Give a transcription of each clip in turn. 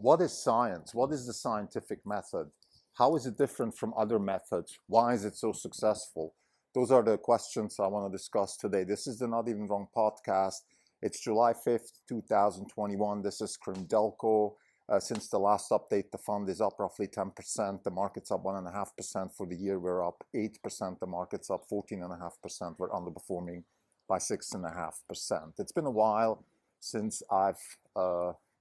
What is science? What is the scientific method? How is it different from other methods? Why is it so successful? Those are the questions I want to discuss today. This is the Not Even Wrong podcast. It's July 5th, 2021. This is Delco. Since the last update, the fund is up roughly 10%. The market's up 1.5% for the year. We're up 8%. The market's up 14.5%. We're underperforming by 6.5%. It's been a while since I've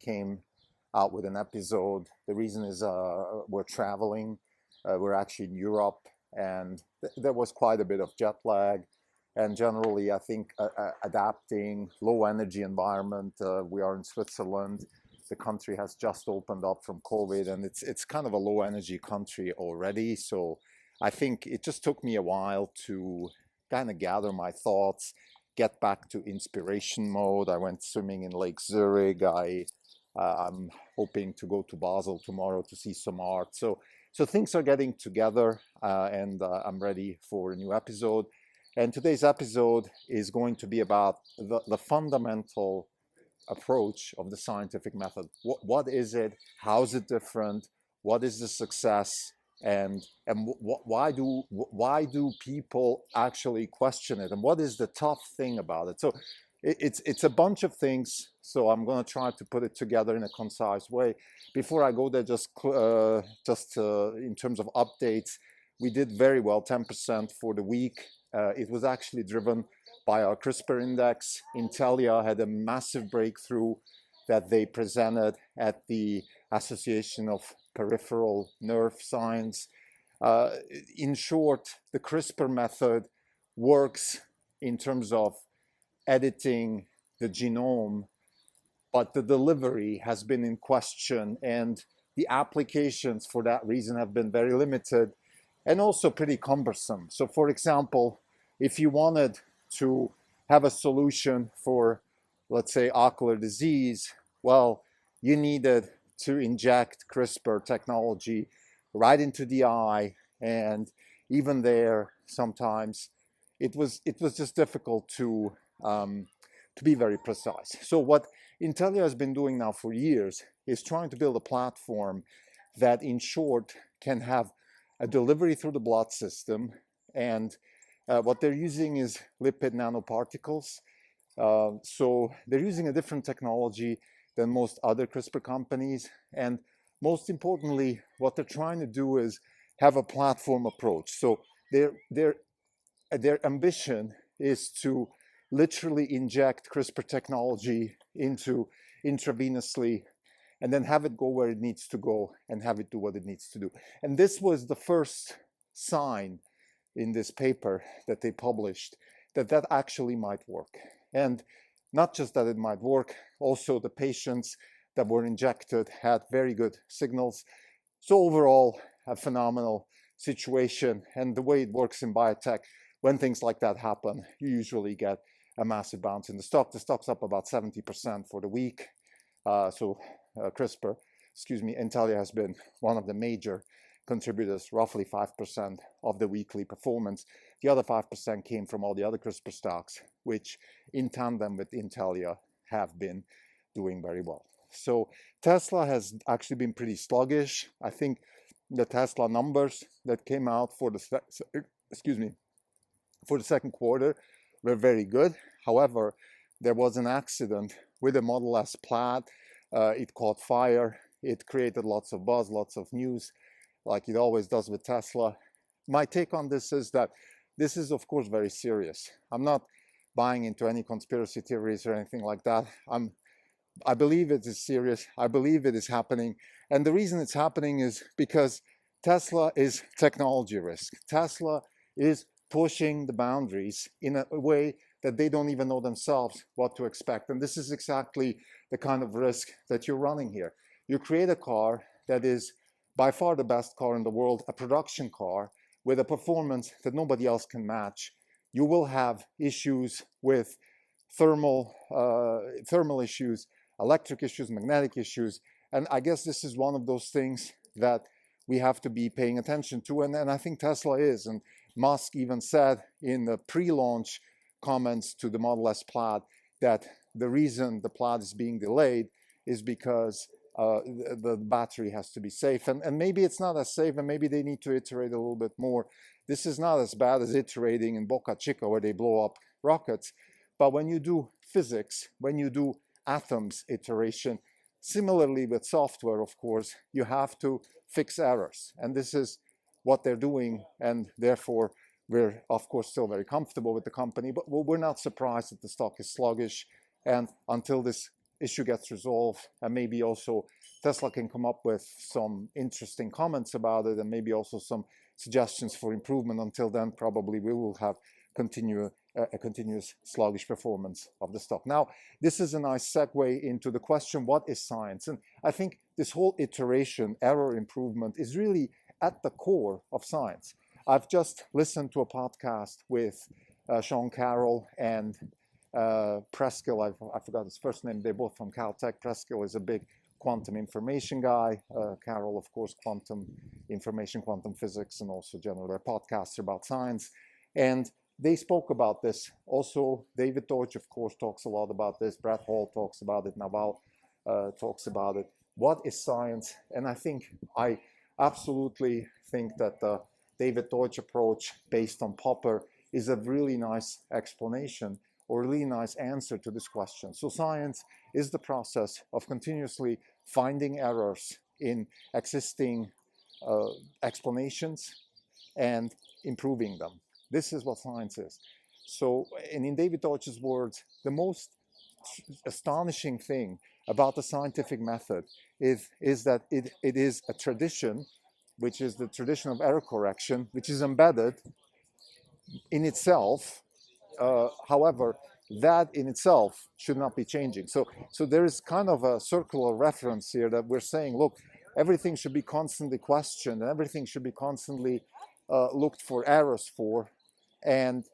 came out with an episode. The reason is we're traveling. We're actually in Europe, and there was quite a bit of jet lag. And generally, I think adapting low energy environment. We are in Switzerland. The country has just opened up from COVID, and it's kind of a low energy country already. So I think it just took me a while to kind of gather my thoughts, get back to inspiration mode. I went swimming in Lake Zurich. I'm hoping to go to Basel tomorrow to see some art. So things are getting together, and I'm ready for a new episode. And today's episode is going to be about the fundamental approach of the scientific method. What is it? How is it different? What is the success? And why do people actually question it? And what is the tough thing about it? So it's a bunch of things. So I'm going to try to put it together in a concise way. Before I go there, just in terms of updates, we did very well, 10% for the week. It was actually driven by our CRISPR index. Intellia had a massive breakthrough that they presented at the Association of Peripheral Nerve Science. In short, the CRISPR method works in terms of editing the genome, but the delivery has been in question, and the applications for that reason have been very limited and also pretty cumbersome. So for example, if you wanted to have a solution for, let's say, ocular disease, well, you needed to inject CRISPR technology right into the eye, and even there, sometimes it was just difficult to be very precise. So what Intellia has been doing now for years is trying to build a platform that, in short, can have a delivery through the blood system, and what they're using is lipid nanoparticles. So they're using a different technology than most other CRISPR companies. And most importantly, what they're trying to do is have a platform approach. So their ambition is to literally inject CRISPR technology into intravenously, and then have it go where it needs to go and have it do what it needs to do. And this was the first sign in this paper that they published that actually might work. And not just that it might work, also the patients that were injected had very good signals. So overall, a phenomenal situation. And the way it works in biotech, when things like that happen, you usually get a massive bounce in the stock. The stock's up about 70% for the week. Intellia has been one of the major contributors, roughly 5% of the weekly performance. The other 5% came from all the other CRISPR stocks, which in tandem with Intellia have been doing very well. So Tesla has actually been pretty sluggish. I think the Tesla numbers that came out for the second quarter were very good. However, there was an accident with a Model S Plaid. It caught fire. It created lots of buzz, lots of news, like it always does with Tesla. My take on this is that this is, of course, very serious. I'm not buying into any conspiracy theories or anything like that. I believe it is serious. I believe it is happening. And the reason it's happening is because Tesla is technology risk. Tesla is pushing the boundaries in a way that they don't even know themselves what to expect. And this is exactly the kind of risk that you're running here. You create a car that is by far the best car in the world, a production car with a performance that nobody else can match. You will have issues with thermal issues, electric issues, magnetic issues. And I guess this is one of those things that we have to be paying attention to. And I think Tesla is. And Musk even said in the pre-launch comments to the Model S Plaid that the reason the Plaid is being delayed is because the battery has to be safe. And maybe it's not as safe, and maybe they need to iterate a little bit more. This is not as bad as iterating in Boca Chica where they blow up rockets. But when you do physics, when you do atoms iteration, similarly with software, of course, you have to fix errors. And this is what they're doing. And therefore, we're, of course, still very comfortable with the company. But we're not surprised that the stock is sluggish. And until this issue gets resolved, and maybe also Tesla can come up with some interesting comments about it, and maybe also some suggestions for improvement. Until then, probably we will have a continuous sluggish performance of the stock. Now, this is a nice segue into the question, what is science? And I think this whole iteration, error improvement, is really at the core of science. I've just listened to a podcast with Sean Carroll and Preskill. I forgot his first name. They're both from Caltech. Preskill is a big quantum information guy. Carroll, of course, quantum information, quantum physics, and also generally a podcaster about science. And they spoke about this. Also, David Deutsch, of course, talks a lot about this. Brett Hall talks about it. Naval talks about it. What is science? And I absolutely think that the David Deutsch approach based on Popper is a really nice explanation or really nice answer to this question. So science is the process of continuously finding errors in existing explanations and improving them. This is what science is. So, and in David Deutsch's words, the most astonishing thing about the scientific method is that it is a tradition, which is the tradition of error correction, which is embedded in itself. However, that in itself should not be changing. So there is kind of a circular reference here that we're saying, look, everything should be constantly questioned, and everything should be constantly looked for errors for. And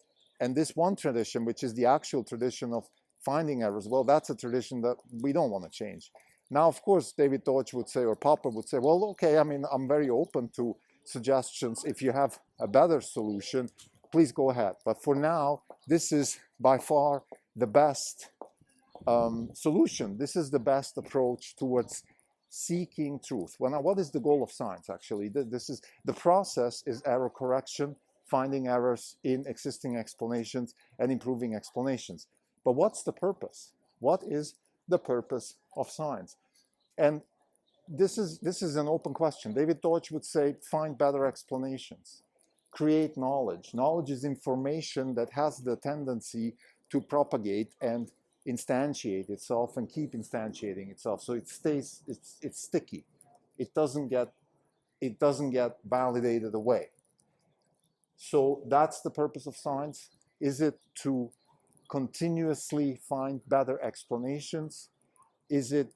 this one tradition, which is the actual tradition of finding errors, well, that's a tradition that we don't want to change. Now, of course, David Deutsch would say, or Popper would say, well, okay, I mean, I'm very open to suggestions. If you have a better solution, please go ahead. But for now, this is by far the best solution. This is the best approach towards seeking truth. Well, now, what is the goal of science, actually? The process is error correction, finding errors in existing explanations and improving explanations. But what's the purpose? What is the purpose of science? And this is an open question. David Deutsch would say, find better explanations, create knowledge. Knowledge is information that has the tendency to propagate and instantiate itself and keep instantiating itself. So it stays, it's sticky. It doesn't get validated away. So that's the purpose of science. Is it to continuously find better explanations? Is it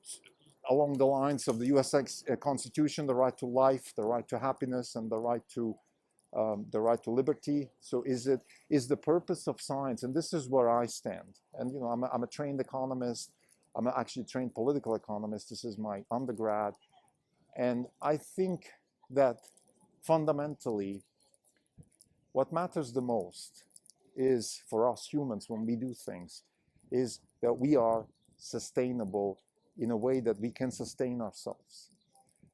along the lines of the US Constitution, the right to life, the right to happiness, and the right to liberty? So is the purpose of science, and this is where I stand. And you know, I'm a trained economist. I'm actually a trained political economist. This is my undergrad, and I think that fundamentally, what matters the most is for us humans when we do things, is that we are sustainable in a way that we can sustain ourselves.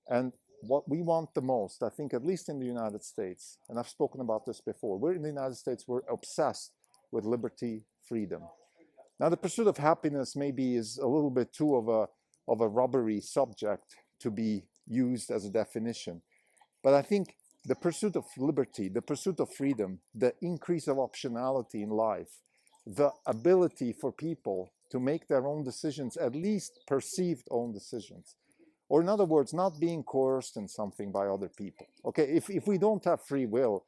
And what we want the most, I think, at least in the United States, and I've spoken about this before, we're in the United States, we're obsessed with liberty, freedom. Now, the pursuit of happiness maybe is a little bit too of a rubbery subject to be used as a definition. But I think the pursuit of liberty, the pursuit of freedom, the increase of optionality in life, the ability for people to make their own decisions, at least perceived own decisions, or in other words, not being coerced in something by other people. Okay, if we don't have free will,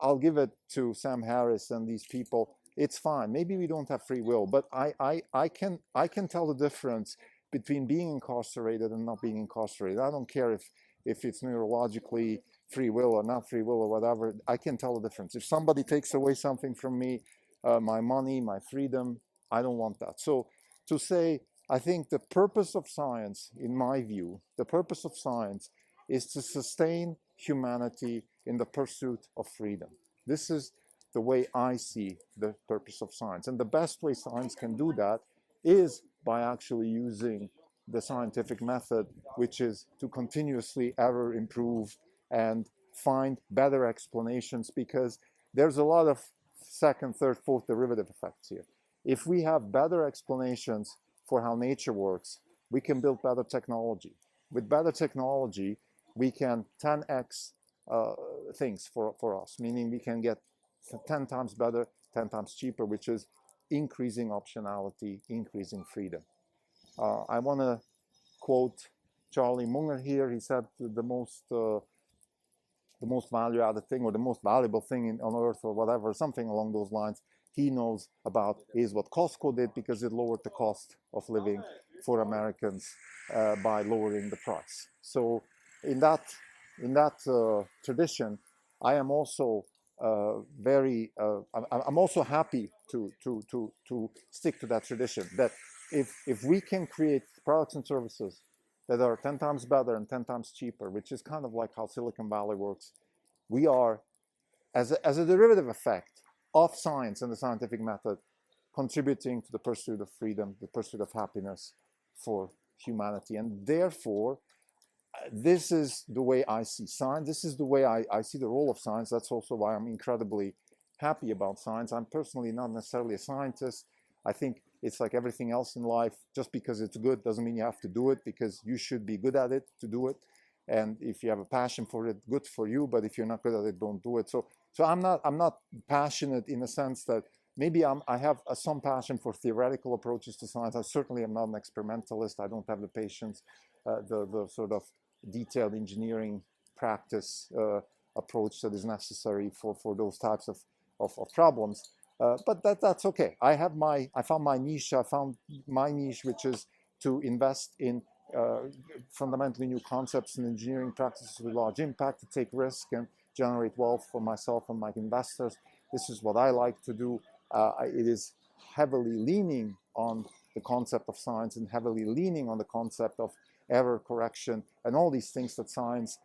I'll give it to Sam Harris and these people, it's fine. Maybe we don't have free will, but I can tell the difference between being incarcerated and not being incarcerated. I don't care if it's neurologically free will or not free will or whatever. I can tell the difference. If somebody takes away something from me, my money, my freedom, I don't want that. So to say, I think the purpose of science, in my view, the purpose of science is to sustain humanity in the pursuit of freedom. This is the way I see the purpose of science. And the best way science can do that is by actually using the scientific method, which is to continuously ever improve and find better explanations, because there's a lot of second, third, fourth derivative effects here. If we have better explanations for how nature works, we can build better technology. With better technology, we can 10x things for us, meaning we can get 10 times better, 10 times cheaper, which is increasing optionality, increasing freedom. I want to quote Charlie Munger here. He said the most value-added thing, or the most valuable thing on earth, or whatever, something along those lines, he knows about is what Costco did, because it lowered the cost of living for Americans by lowering the price. So in that tradition, I am also I'm also happy to stick to that tradition, that if we can create products and services that are 10 times better and 10 times cheaper, which is kind of like how Silicon Valley works, we are, as a derivative effect of science and the scientific method, contributing to the pursuit of freedom, the pursuit of happiness for humanity. And therefore, this is the way I see science. This is the way I see the role of science. That's also why I'm incredibly happy about science. I'm personally not necessarily a scientist. I think it's like everything else in life. Just because it's good doesn't mean you have to do it, because you should be good at it to do it. And if you have a passion for it, good for you. But if you're not good at it, don't do it. So I'm not passionate in the sense that maybe I have some passion for theoretical approaches to science. I certainly am not an experimentalist. I don't have the patience, the sort of detailed engineering practice approach that is necessary for those types of problems. But that's okay. I found my niche. I found my niche, which is to invest in fundamentally new concepts and engineering practices with large impact, to take risk and generate wealth for myself and my investors. This is what I like to do. It is heavily leaning on the concept of science and heavily leaning on the concept of error correction and all these things that science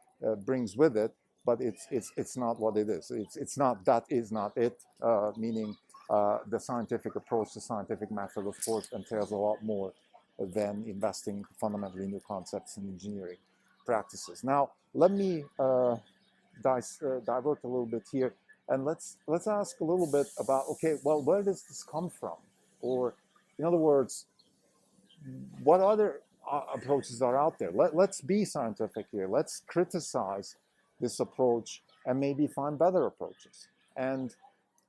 brings with it. But it's not what it is. It's not, that is not it. Meaning the scientific approach, the scientific method, of course, entails a lot more than investing fundamentally new concepts in engineering practices. Now, let me divert a little bit here, and let's ask a little bit about, okay, well, where does this come from? Or, in other words, what other approaches are out there? Let's be scientific here. Let's criticize this approach and maybe find better approaches. And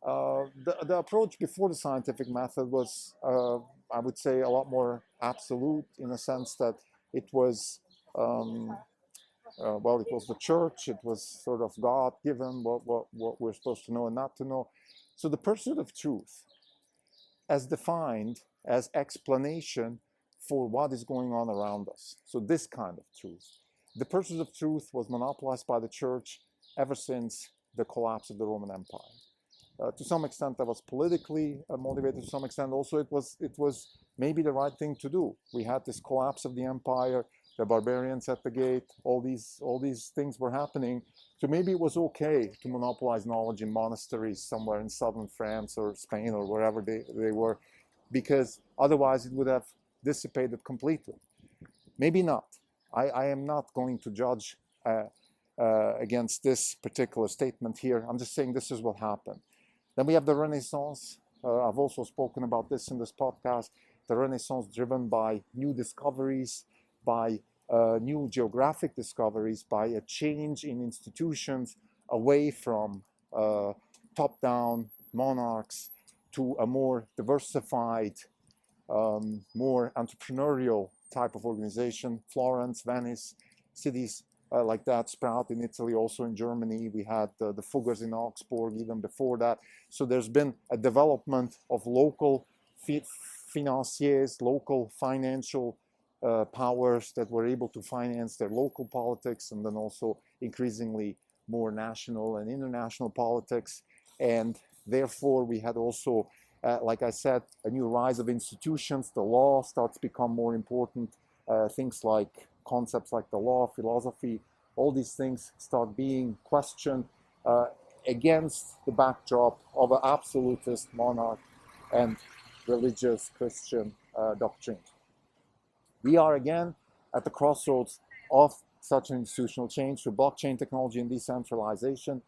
the approach before the scientific method was, I would say, a lot more absolute, in the sense that it was, well, it was the church, it was sort of God-given, what we're supposed to know and not to know. So the pursuit of truth, as defined as explanation for what is going on around us. So this kind of truth. The pursuit of truth was monopolized by the church ever since the collapse of the Roman Empire. To some extent, that was politically motivated. To some extent, also it was maybe the right thing to do. We had this collapse of the empire, the barbarians at the gate. All these things were happening. So maybe it was okay to monopolize knowledge in monasteries somewhere in southern France or Spain or wherever they were, because otherwise it would have dissipated completely. Maybe not. I am not going to judge against this particular statement here. I'm just saying this is what happened. Then we have the Renaissance. I've also spoken about this in this podcast. The Renaissance, driven by new discoveries, by new geographic discoveries, by a change in institutions away from top-down monarchs to a more diversified, more entrepreneurial type of organization. Florence, Venice, cities like that sprout in Italy, also in Germany. We had the Fuggers in Augsburg even before that. So there's been a development of local financiers, local financial powers that were able to finance their local politics, and then also increasingly more national and international politics. And therefore we had also, like I said, a new rise of institutions. The law starts to become more important. Things like concepts like the law, philosophy, all these things start being questioned against the backdrop of an absolutist monarch and religious Christian doctrine. We are again at the crossroads of such an institutional change through blockchain technology and decentralization.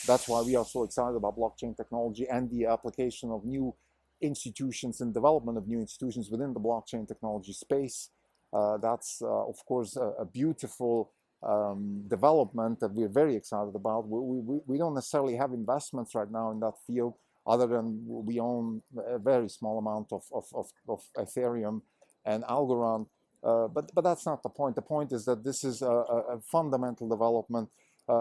That's why we are so excited about blockchain technology and the application of new institutions and development of new institutions within the blockchain technology space. That's, of course, a beautiful development that we're very excited about. We don't necessarily have investments right now in that field, other than we own a very small amount of Ethereum and Algorand. But that's not the point. The point is that this is a fundamental development.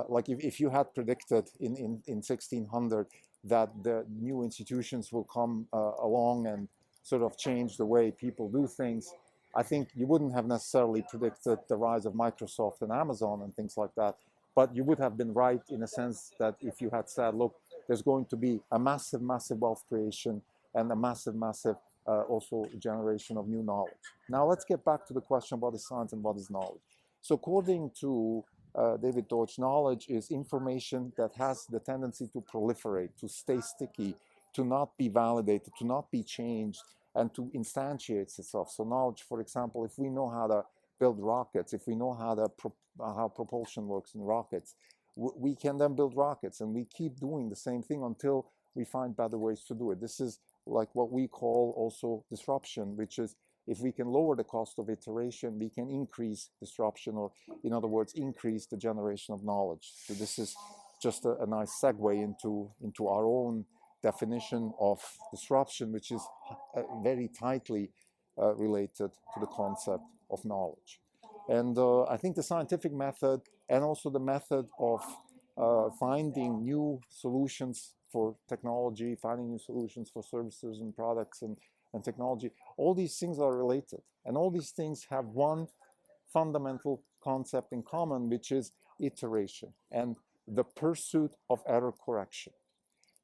Like if you had predicted in 1600 that the new institutions will come along and sort of change the way people do things, I think you wouldn't have necessarily predicted the rise of Microsoft and Amazon and things like that. But you would have been right in a sense that if you had said, look, there's going to be a massive, massive wealth creation and a massive, massive also generation of new knowledge. Now let's get back to the question of what is science and what is knowledge. So according to David Deutsch, knowledge is information that has the tendency to proliferate, to stay sticky, to not be validated, to not be changed, and to instantiate itself. So knowledge, for example, if we know how to build rockets, if we know how propulsion works in rockets, we can then build rockets, and we keep doing the same thing until we find better ways to do it. This is like what we call also disruption, which is if we can lower the cost of iteration, we can increase disruption, or in other words, increase the generation of knowledge. So this is just a nice segue into our own definition of disruption, which is very tightly related to the concept of knowledge. And I think the scientific method and also the method of finding new solutions for technology, finding new solutions for services and products and technology, all these things are related. And all these things have one fundamental concept in common, which is iteration and the pursuit of error correction.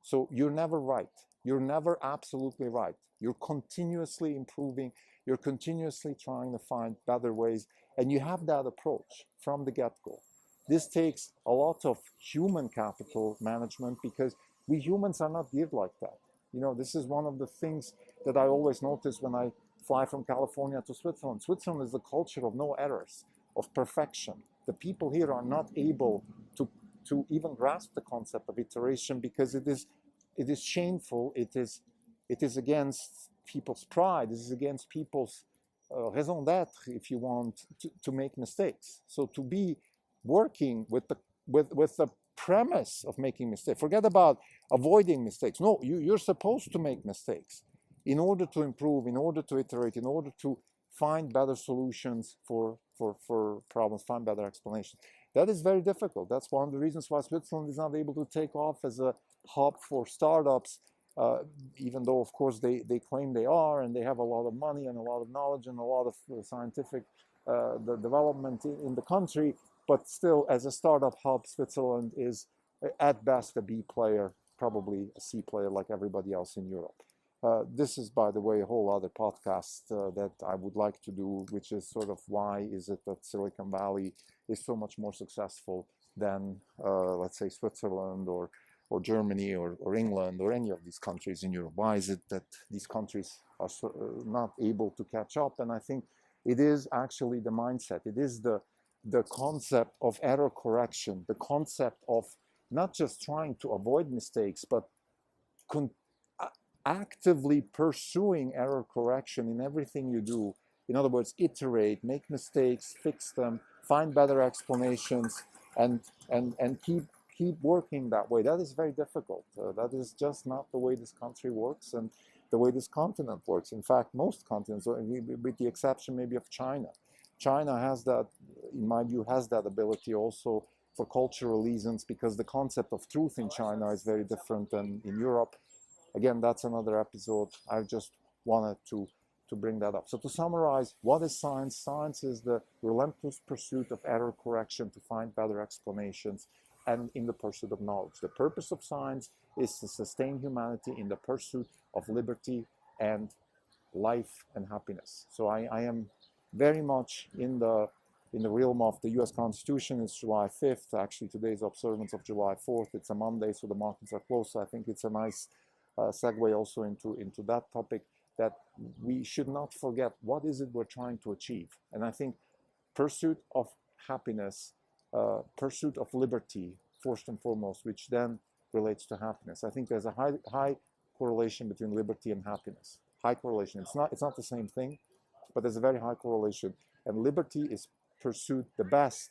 So you're never right. You're never absolutely right. You're continuously improving. You're continuously trying to find better ways. And you have that approach from the get-go. This takes a lot of human capital management because we humans are not geared like that. You know, this is one of the things that I always notice when I fly from California to Switzerland. Switzerland is the culture of no errors, of perfection. The people here are not able to even grasp the concept of iteration because it is shameful. It is against people's pride. It is against people's raison d'être, if you want, to make mistakes. So to be working with the premise of making mistakes, forget about avoiding mistakes. No, you're supposed to make mistakes in order to improve, in order to iterate, in order to find better solutions for problems, find better explanations. That is very difficult. That's one of the reasons why Switzerland is not able to take off as a hub for startups, even though, of course, they claim they are, and they have a lot of money and a lot of knowledge and a lot of scientific the development in the country. But still, as a startup hub, Switzerland is at best a B player, probably a C player like everybody else in Europe. This is, by the way, a whole other podcast that I would like to do, which is sort of why is it that Silicon Valley is so much more successful than, let's say, Switzerland or Germany or England or any of these countries in Europe. Why is it that these countries are not able to catch up? And I think it is actually the mindset. It is the concept of error correction, the concept of not just trying to avoid mistakes, but actively pursuing error correction in everything you do. In other words, iterate, make mistakes, fix them, find better explanations, and keep working that way. That is very difficult. That is just not the way this country works and the way this continent works. In fact, most continents, with the exception maybe of China. China has that, in my view, has that ability also for cultural reasons, because the concept of truth in China is very different than in Europe. Again, that's another episode. I just wanted to bring that up. So to summarize, what is science? Science is the relentless pursuit of error correction to find better explanations and in the pursuit of knowledge. The purpose of science is to sustain humanity in the pursuit of liberty and life and happiness. So I am very much in the realm of the US Constitution. It's July 5th. Actually, today is observance of July 4th. It's a Monday, so the markets are closed. So I think it's a nice segue also into that topic. that we should not forget what is it we're trying to achieve. And I think pursuit of happiness, pursuit of liberty, first and foremost, which then relates to happiness. I think there's a high correlation between liberty and happiness. High correlation. It's not the same thing, but there's a very high correlation. And liberty is pursued the best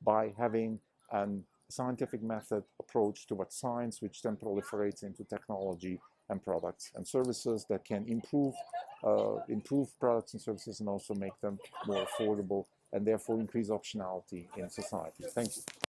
by having a scientific method approach towards science, which then proliferates into technology and products and services that can improve products and services and also make them more affordable and therefore increase optionality in society. Thank you.